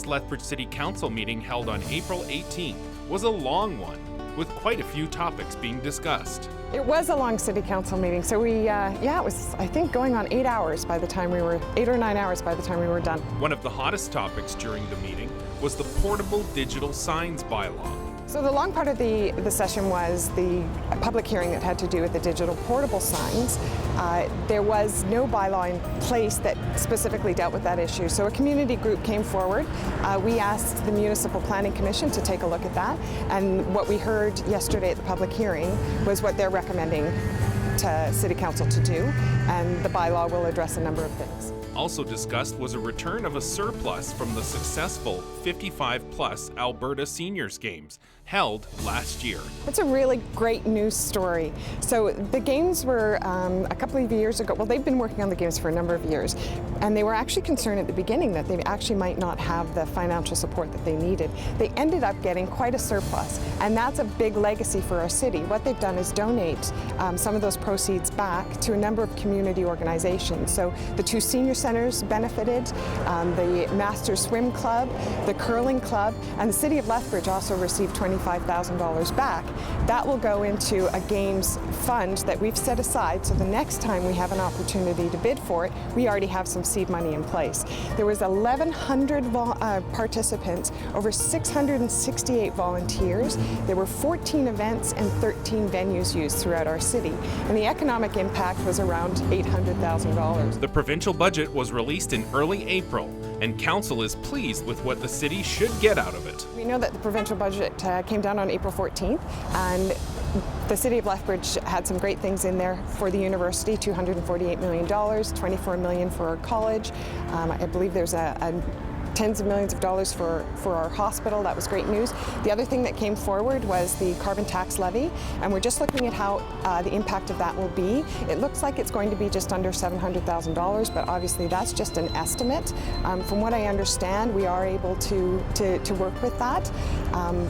last Lethbridge City Council meeting held on April 18th was a long one, with quite a few topics being discussed. It was a long city council meeting, so it was, I think, going on 8 hours by the time we were, 8 or 9 hours by the time we were done. One of the hottest topics during the meeting was the portable digital signs bylaw. So the long part of the session was the public hearing that had to do with the digital portable signs. There was no bylaw in place that specifically dealt with that issue. So a community group came forward. We asked the Municipal Planning Commission to take a look at that. And what we heard yesterday at the public hearing was what they're recommending to City Council to do. And the bylaw will address a number of things. Also discussed was a return of a surplus from the successful 55-plus Alberta Seniors Games held last year. It's a really great news story. So the games were a couple of years ago, well, they've been working on the games for a number of years, and they were actually concerned at the beginning that they actually might not have the financial support that they needed. They ended up getting quite a surplus, and that's a big legacy for our city. What they've done is donate some of those proceeds back to a number of community organizations. So the two senior centers benefited, the Master Swim Club, the Curling Club, and the City of Lethbridge also received $25,000 back. That will go into a games fund that we've set aside, so the next time we have an opportunity to bid for it, we already have some seed money in place. There was 1,100 participants, over 668 volunteers. There were 14 events and 13 venues used throughout our city, and the economic impact was around $800,000. The provincial budget was released in early April, and Council is pleased with what the city should get out of it. We know that the provincial budget came down on April 14th, and the City of Lethbridge had some great things in there for the university, $248 million, $24 million for our college. I believe there's tens of millions of dollars for our hospital. That was great news. The other thing that came forward was the carbon tax levy, and we're just looking at how the impact of that will be. It looks like it's going to be just under $700,000, but obviously that's just an estimate. From what I understand, we are able to work with that,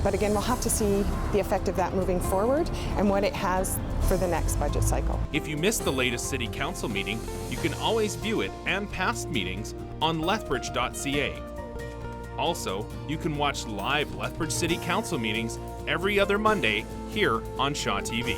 but again, we'll have to see the effect of that moving forward and what it has for the next budget cycle. If you missed the latest City Council meeting, you can always view it and past meetings on lethbridge.ca. Also, you can watch live Lethbridge City Council meetings every other Monday here on Shaw TV.